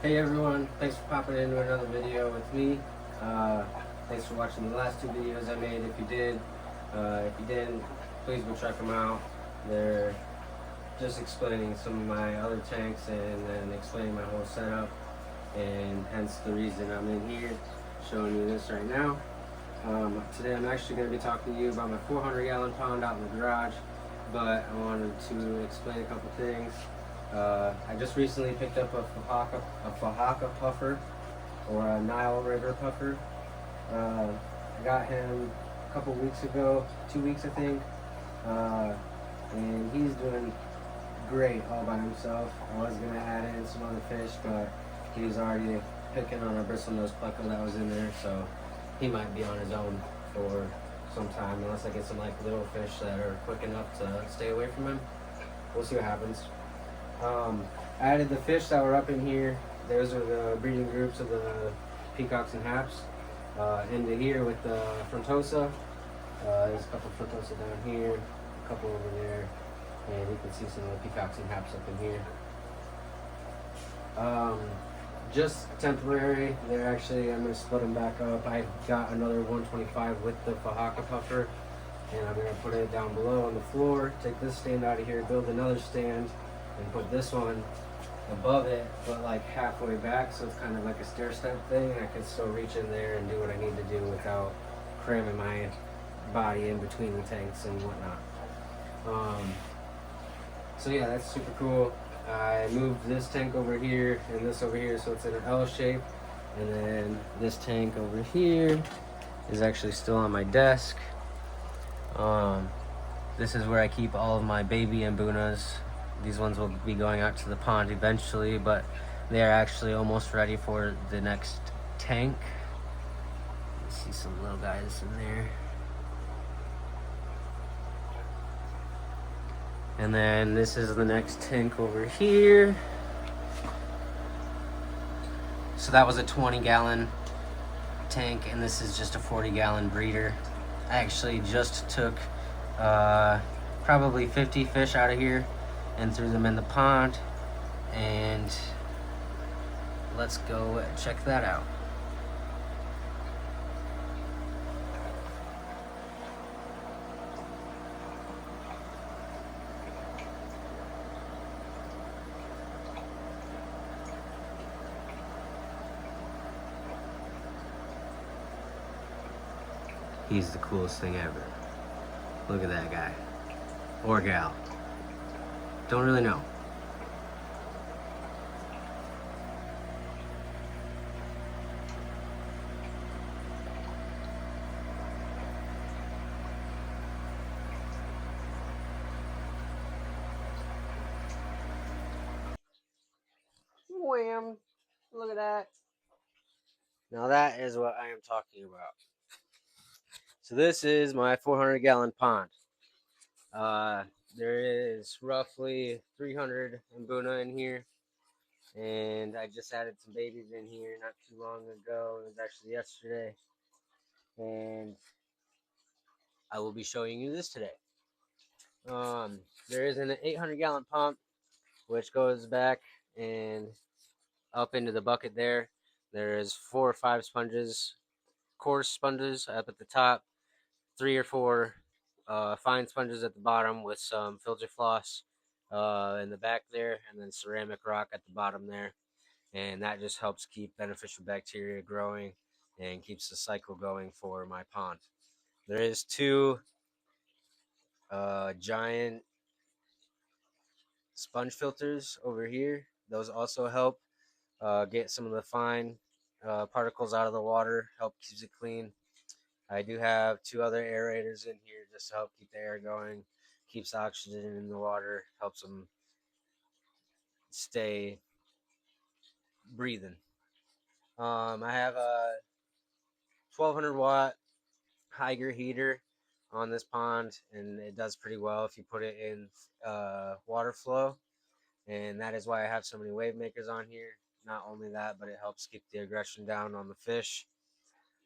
Hey everyone, thanks for popping into another video with me. Uh, Thanks for watching the last two videos I made. If you didn't, please go check them out. They're just explaining some of my other tanks and then explaining my whole setup, and hence the reason I'm in here showing you this right now. Today I'm actually going to be talking to you about my 400-gallon pond out in the garage, but I wanted to explain a couple things. I just recently picked up a Fahaka puffer, or a Nile River puffer. I got him a couple weeks ago, 2 weeks I think, uh, and he's doing great all by himself. I was gonna add in some other fish, but he was already picking on a bristlenose pleco that was in there, so he might be on his own for some time, unless I get some like little fish that are quick enough to stay away from him. We'll see what happens. I added the fish that were up in here. Those are the breeding groups of the peacocks and haps. Into here with the frontosa. There's a couple frontosa down here, a couple over there, and you can see some of the peacocks and haps up in here. Um, just temporary. They're actually, I'm going to split them back up. I got another 125 with the Fahaka puffer, and I'm going to put it down below on the floor. Take this stand out of here, build another stand, and put this one above it, but like halfway back, so it's kind of like a stair step thing. I can still reach in there and do what I need to do without cramming my body in between the tanks and whatnot. So yeah, that's super cool. I moved this tank over here and this over here, so it's in an L shape, and then this tank over here is actually still on my desk. This is where I keep all of my baby mbunas. These ones will be going out to the pond eventually, but they are actually almost ready for the next tank. You see some little guys in there. And then this is the next tank over here. So that was a 20-gallon tank, and this is just a 40-gallon breeder. I actually just took probably 50 fish out of here and threw them in the pond, and let's go check that out. He's the coolest thing ever. Look at that guy. Or gal. Don't really know. Wham! Look at that. Now that is what I am talking about. So this is my 400-gallon pond. There is roughly 300 mbuna in here, and I just added some babies in here not too long ago. It was actually yesterday, and I will be showing you this today. There is an 800-gallon pump, which goes back and up into the bucket there. There's 4 or 5 sponges, coarse sponges up at the top, 3 or 4 fine sponges at the bottom with some filter floss in the back there, and then ceramic rock at the bottom there. And that just helps keep beneficial bacteria growing and keeps the cycle going for my pond. There is 2 giant sponge filters over here. Those also help get some of the fine particles out of the water, help keeps it clean. I do have 2 other aerators in here just to help keep the air going, keeps oxygen in the water, helps them stay breathing. I have a 1200-watt Higer heater on this pond, and it does pretty well if you put it in water flow. And that is why I have so many wave makers on here. Not only that, but it helps keep the aggression down on the fish.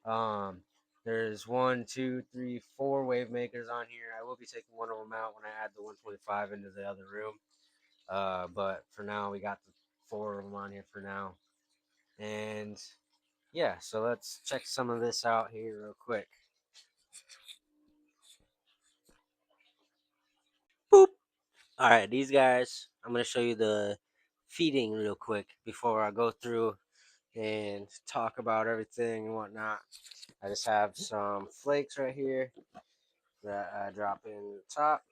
Um, there's 1, 2, 3, 4 wave makers on here. I will be taking one of them out when I add the 125 into the other room. But for now, we got the 4 of them on here for now. And yeah, so let's check some of this out here real quick. Boop. All right, these guys, I'm going to show you the feeding real quick before I go through and talk about everything and whatnot. I just have some flakes right here that I drop in the top.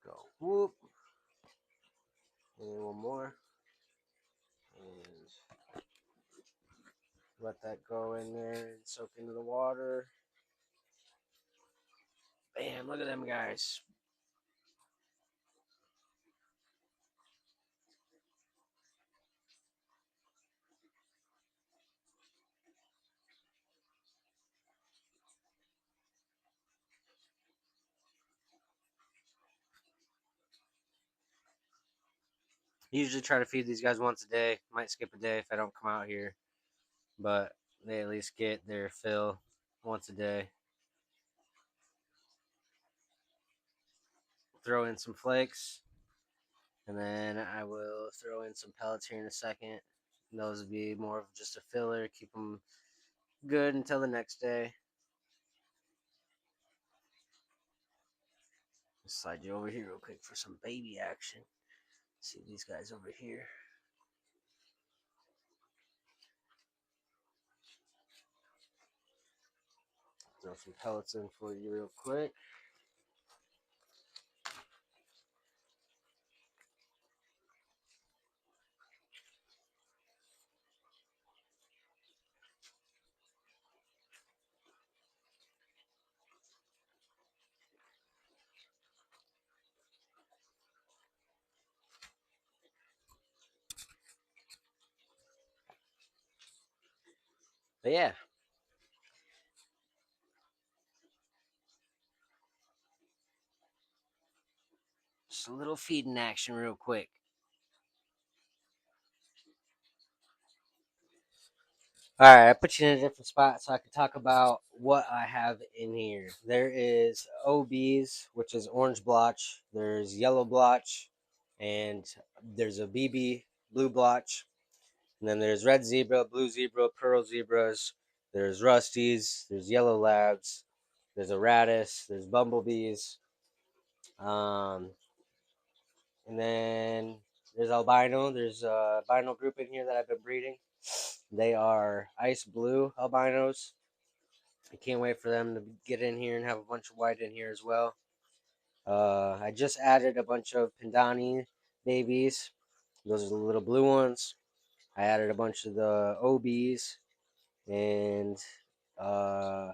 Go whoop. And one more. And let that go in there and soak into the water. Bam, look at them guys. I usually try to feed these guys once a day. Might skip a day if I don't come out here, but they at least get their fill once a day. Throw in some flakes, and then I will throw in some pellets here in a second. And those would be more of just a filler, keep them good until the next day. Slide you over here real quick for some baby action. See these guys over here. Throw some pellets in for you real quick. But yeah, just a little feeding action real quick. All right, I put you in a different spot so I can talk about what I have in here. There is OBs, which is orange blotch. There's yellow blotch, and there's a BB, blue blotch. And then there's red zebra, blue zebra, pearl zebras. There's rusties. There's yellow labs. There's a raddus. There's bumblebees. Um, and then there's albino. There's a albino group in here that I've been breeding. They are ice blue albinos. I can't wait for them to get in here and have a bunch of white in here as well. I just added a bunch of Pindani babies. Those are the little blue ones. I added a bunch of the OBs and uh,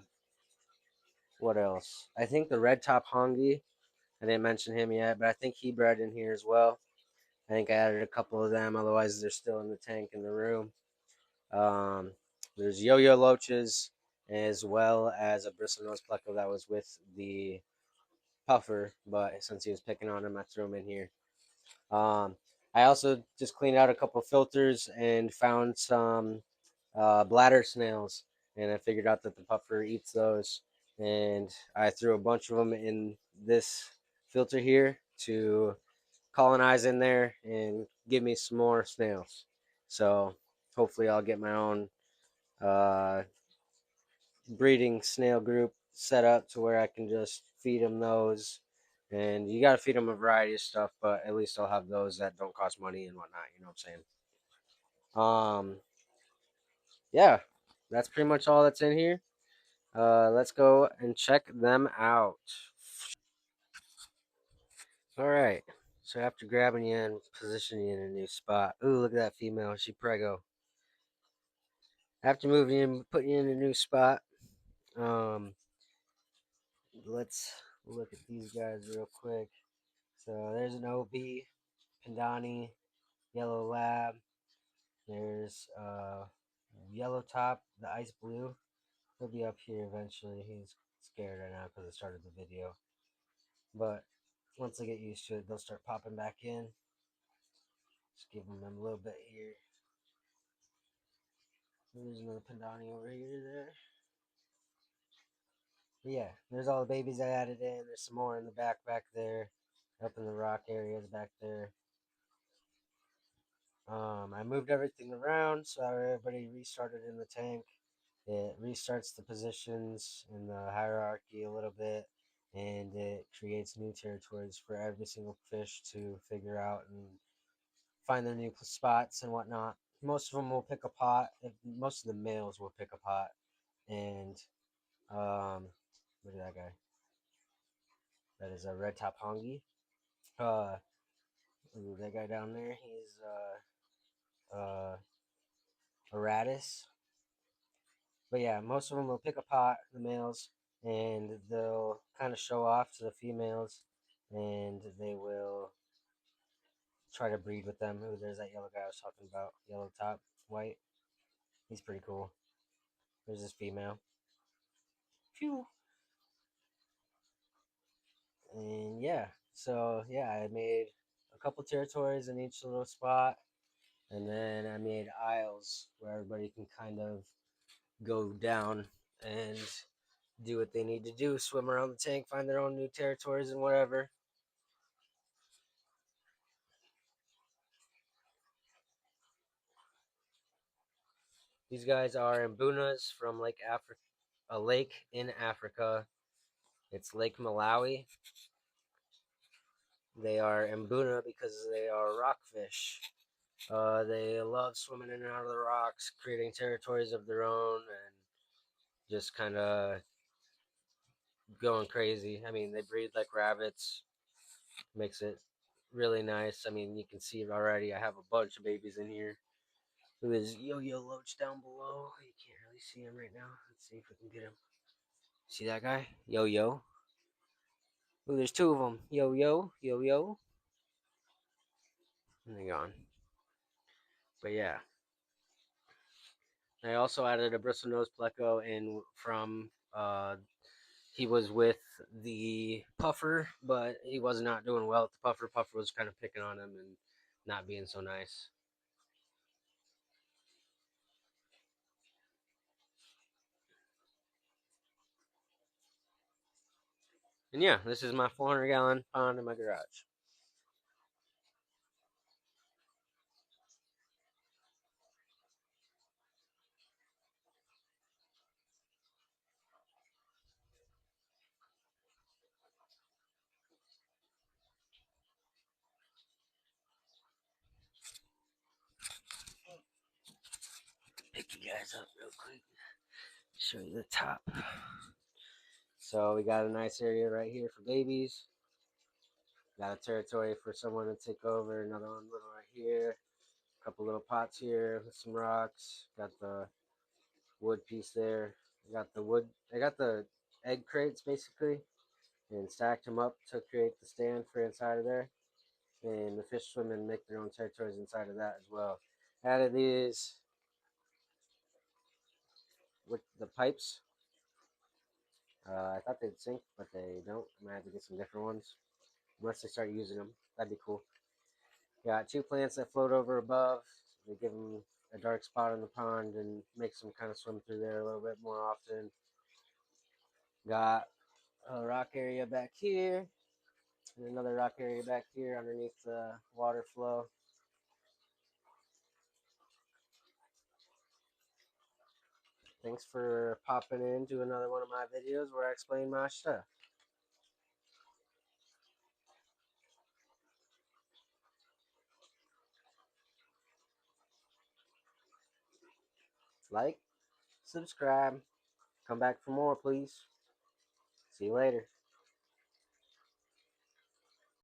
what else? I think the red top hongi. I didn't mention him yet, but I think he bred in here as well. I think I added a couple of them. Otherwise, they're still in the tank in the room. Um, there's yo-yo loaches as well as a bristlenose pleco that was with the puffer, but since he was picking on him, I threw him in here. Um, I also just cleaned out a couple filters and found some bladder snails, and I figured out that the puffer eats those, and I threw a bunch of them in this filter here to colonize in there and give me some more snails. So hopefully I'll get my own uh, breeding snail group set up to where I can just feed them those. And you got to feed them a variety of stuff, but at least I'll have those that don't cost money and whatnot. You know what I'm saying? Yeah, that's pretty much all that's in here. Let's go and check them out. All right. So after grabbing you and positioning you in a new spot, ooh, look at that female. She prego. After moving in, putting you in a new spot, um, let's look at these guys real quick. So there's an OB, Pindani, Yellow Lab. There's Yellow Top, the Ice Blue. He'll be up here eventually. He's scared right now because I started the video. But once they get used to it, they'll start popping back in. Just give them a little bit here. There's another Pindani over here there. But yeah, there's all the babies I added in. There's some more in the back there. Up in the rock areas back there. I moved everything around so everybody restarted in the tank. It restarts the positions in the hierarchy a little bit, and it creates new territories for every single fish to figure out and find their new spots and whatnot. Most of them will pick a pot. Most of the males will pick a pot, and look at that guy. That is a red top hongi. Uh, that guy down there, he's a radis. But yeah, most of them will pick a pot, the males, and they'll kind of show off to the females, and they will try to breed with them. Ooh, there's that yellow guy I was talking about, yellow top, white. He's pretty cool. There's this female. Phew. And yeah, so yeah, I made a couple territories in each little spot, and then I made aisles where everybody can kind of go down and do what they need to do, swim around the tank, find their own new territories and whatever. These guys are mbunas from a lake in Africa. It's Lake Malawi. They are mbuna because they are rockfish. They love swimming in and out of the rocks, creating territories of their own, and just kind of going crazy. I mean, they breed like rabbits, makes it really nice. I mean, you can see it already. I have a bunch of babies in here. There's Yo-Yo Loach down below. You can't really see him right now. Let's see if we can get him. See that guy? Yo-Yo. Oh, there's two of them. Yo-Yo, Yo-Yo. And they're gone. But yeah. I also added a bristlenose pleco in from he was with the puffer, but he was not doing well with the puffer. Puffer was kind of picking on him and not being so nice. And yeah, this is my 400-gallon pond in my garage. Pick you guys up real quick. Show you the top. So we got a nice area right here for babies. Got a territory for someone to take over. Another one little right here. A couple little pots here with some rocks. Got the wood piece there. I got the wood. I got the egg crates basically, and stacked them up to create the stand for inside of there. And the fish swim and make their own territories inside of that as well. Added these with the pipes. I thought they'd sink, but they don't. I'm gonna have to get some different ones unless they start using them. That'd be cool. Got two plants that float over above. They give them a dark spot in the pond and makes them kind of swim through there a little bit more often. Got a rock area back here and another rock area back here underneath the water flow. Thanks for popping in to another one of my videos where I explain my stuff. Like, subscribe, come back for more, please. See you later.